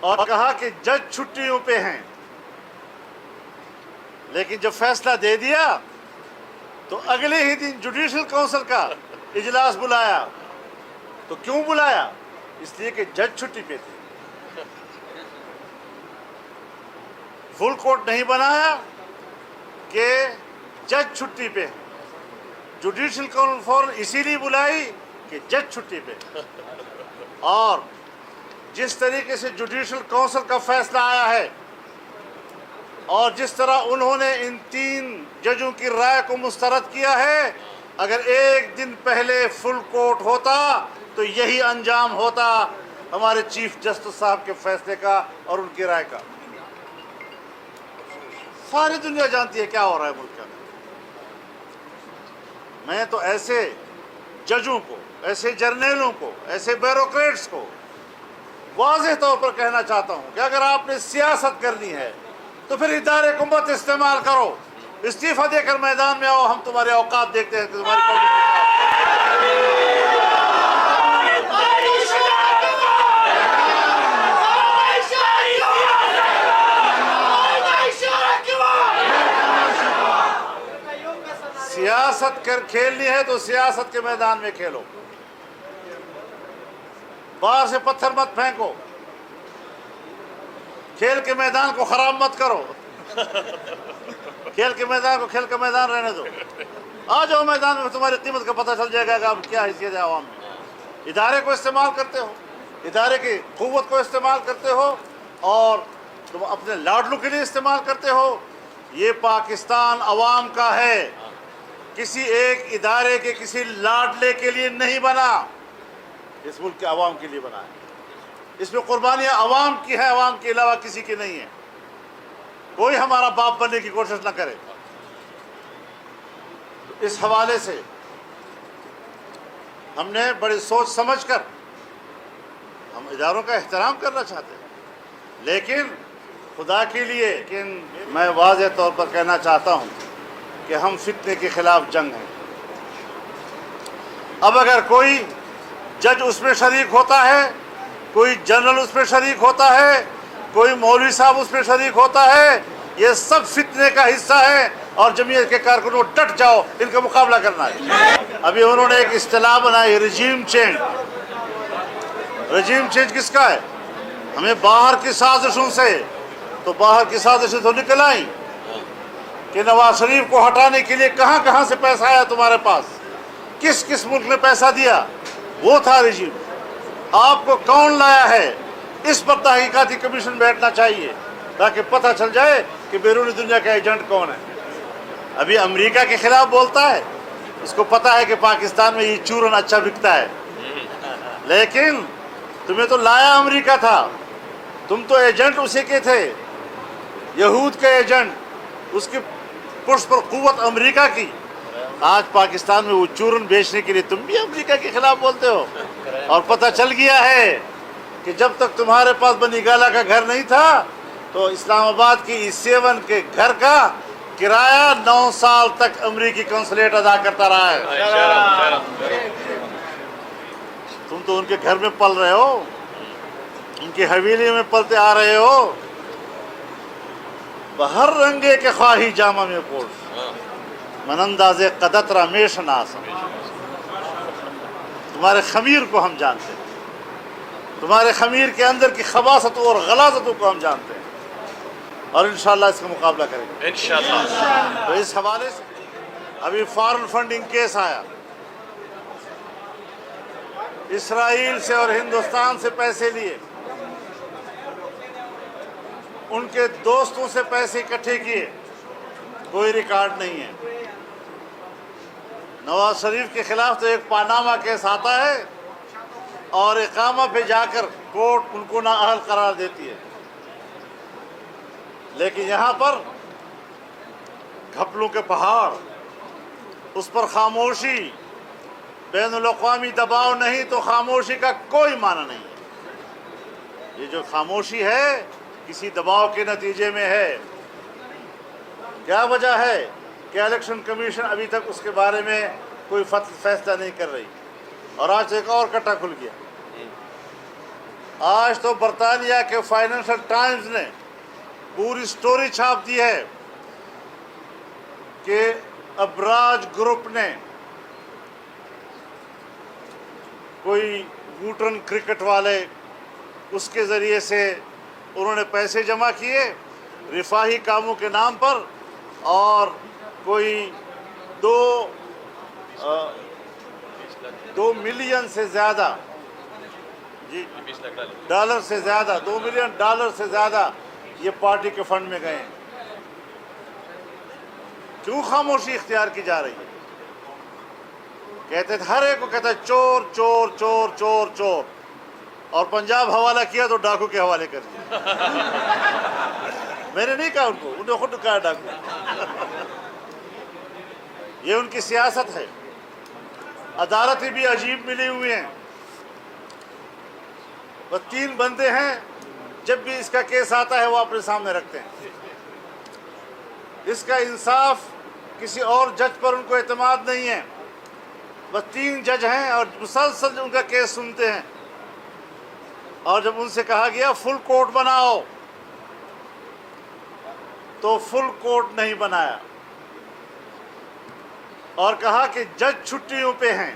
اور کہا کہ جج چھٹیوں پہ ہیں، لیکن جب فیصلہ دے دیا تو اگلے ہی دن جوڈیشل کونسل کا اجلاس بلایا۔ تو کیوں بلایا؟ اس لیے کہ جج چھٹی پہ تھے۔ فل کورٹ نہیں بنایا کہ جج چھٹی پہ۔ جوڈیشل کانفرنس اسی لیے بلائی کہ جج چھٹی پہ۔ اور جس طریقے سے جوڈیشل کونسل کا فیصلہ آیا ہے اور جس طرح انہوں نے ان 3 ججوں کی رائے کو مسترد کیا ہے، اگر ایک دن پہلے فل کورٹ ہوتا تو یہی انجام ہوتا ہمارے چیف جسٹس صاحب کے فیصلے کا اور ان کی رائے کا۔ ساری دنیا جانتی ہے کیا ہو رہا ہے ملک کا۔ میں تو ایسے ججوں کو، ایسے جرنیلوں کو، ایسے بیوروکریٹس کو واضح طور پر کہنا چاہتا ہوں کہ اگر آپ نے سیاست کرنی ہے تو پھر ادارے کو مت استعمال کرو، استعفیٰ دے کر میدان میں آؤ، ہم تمہارے اوقات دیکھتے ہیں کہ تمہاری سیاست کھیلنی ہے تو سیاست کے میدان میں کھیلو، باہر سے پتھر مت پھینکو، کھیل کے میدان کو خراب مت کرو، کھیل کے میدان کو کھیل کا میدان رہنے دو، آ جاؤ میدان میں، تمہاری قیمت کا پتہ چل جائے گا کہ آپ کیا حیثیت ہے عوام میں۔ ادارے کو استعمال کرتے ہو، ادارے کی قوت کو استعمال کرتے ہو اور تم اپنے لاڈلوں کے لیے استعمال کرتے ہو۔ یہ پاکستان عوام کا ہے، کسی ایک ادارے کے کسی لاڈلے کے لیے نہیں بنا، اس ملک کے عوام کے لیے بنا ہے۔ اس میں قربانیاں عوام کی ہیں، عوام کے علاوہ کسی کی نہیں ہے۔ کوئی ہمارا باپ بننے کی کوشش نہ کرے۔ اس حوالے سے ہم نے بڑی سوچ سمجھ کر، ہم اداروں کا احترام کرنا چاہتے ہیں، لیکن خدا کے لیے کہ میں واضح طور پر کہنا چاہتا ہوں کہ ہم فتنے کے خلاف جنگ ہیں۔ اب اگر کوئی جج اس میں شریک ہوتا ہے، کوئی جنرل اس میں شریک ہوتا ہے، کوئی مولوی صاحب اس میں شریک ہوتا ہے، یہ سب فتنے کا حصہ ہے، اور جمعیت کے کارکنوں ڈٹ جاؤ، ان کا مقابلہ کرنا ہے۔ ابھی انہوں نے ایک اصطلاح بنائی، رجیم چینج۔ رجیم چینج کس کا ہے؟ ہمیں باہر کی سازشوں سے، تو باہر کی سازشیں تو نکل آئیں کہ نواز شریف کو ہٹانے کے لیے کہاں کہاں سے پیسہ آیا تمہارے پاس، کس کس ملک نے پیسہ دیا، وہ تھا رجیم۔ آپ کو کون لایا ہے، اس پر تحقیقاتی کمیشن بیٹھنا چاہیے تاکہ پتہ چل جائے کہ بیرونی دنیا کا ایجنٹ کون ہے۔ ابھی امریکہ کے خلاف بولتا ہے، اس کو پتہ ہے کہ پاکستان میں یہ چورن اچھا بکتا ہے، لیکن تمہیں تو لایا امریکہ تھا، تم تو ایجنٹ اسی کے تھے، یہود کے ایجنٹ، اس کی پشت پر قوت امریکہ کی۔ آج پاکستان میں وہ چورن بیچنے کے لیے تم بھی امریکہ کے خلاف بولتے ہو، اور پتہ چل گیا ہے کہ جب تک تمہارے پاس بنی گالا کا گھر نہیں تھا تو اسلام آباد کی E7 کے گھر کا کرایہ 9 سال تک امریکی کنسولیٹ ادا کرتا رہا ہے۔ تم تو ان کے گھر میں پل رہے ہو، ان کی حویلی میں پلتے آ رہے ہو۔ بہر رنگے کے خواہی جامہ میں پوش، من انداز قدت را میں شناس۔ تمہارے خمیر کو ہم جانتے ہیں، تمہارے خمیر کے اندر کی خباثتوں اور غلاظتوں کو ہم جانتے ہیں، اور انشاءاللہ اس کا مقابلہ کریں گے انشاءاللہ۔ تو اس حوالے سے ابھی فارن فنڈنگ کیس آیا، اسرائیل سے اور ہندوستان سے پیسے لیے، ان کے دوستوں سے پیسے اکٹھے کیے، کوئی ریکارڈ نہیں ہے۔ نواز شریف کے خلاف تو ایک پاناما کیس آتا ہے اور اقامہ پہ جا کر کورٹ ان کو نااہل قرار دیتی ہے، لیکن یہاں پر گھپلوں کے پہاڑ، اس پر خاموشی، بین الاقوامی دباؤ نہیں تو خاموشی کا کوئی معنی نہیں ہے۔ یہ جو خاموشی ہے کسی دباؤ کے نتیجے میں ہے۔ کیا وجہ ہے کہ الیکشن کمیشن ابھی تک اس کے بارے میں کوئی فیصلہ نہیں کر رہی، اور آج ایک اور کٹا کھل گیا۔ آج تو برطانیہ کے فائنینشل ٹائمز نے پوری سٹوری چھاپ دی ہے کہ ابراج گروپ نے کوئی ووٹرن کرکٹ والے اس کے ذریعے سے انہوں نے پیسے جمع کیے رفاہی کاموں کے نام پر، اور کوئی دو ملین سے زیادہ جی ڈالر سے زیادہ $2 ملین سے زیادہ یہ پارٹی کے فنڈ میں گئے ہیں۔ کیوں خاموشی اختیار کی جا رہی ہے؟ کہتے تھے ہر ایک کو کہتا ہے چور چور چور چور چور، اور پنجاب حوالہ کیا تو ڈاکو کے حوالے کر دیا۔ میں نے نہیں کہا ان کو، انہوں نے خود کہا ڈاکو۔ یہ ان کی سیاست ہے۔ عدالتیں بھی عجیب ملی ہوئی ہیں۔ وہ 3 بندے ہیں، جب بھی اس کا کیس آتا ہے وہ اپنے سامنے رکھتے ہیں۔ اس کا انصاف کسی اور جج پر ان کو اعتماد نہیں ہے۔ بس 3 جج ہیں اور مسلسل ان کا کیس سنتے ہیں، اور جب ان سے کہا گیا فل کورٹ بناؤ تو فل کورٹ نہیں بنایا، اور کہا کہ جج چھٹیوں پہ ہیں۔